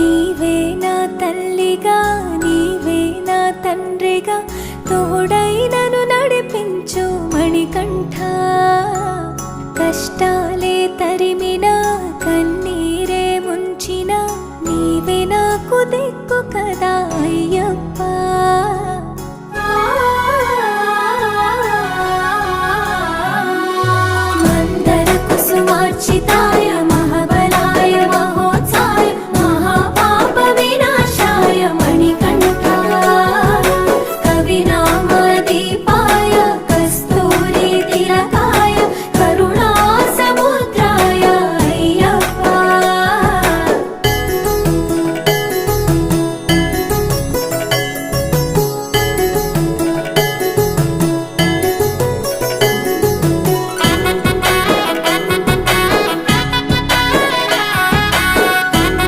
నీవే నా తల్లిగా నీవే నా తండ్రిగా తోడై నన్ను నడిపించు మణికంఠ. కష్టాలే తరిమినా కన్నీరే ముంచిన నీవే నాకు దిక్కు కదా.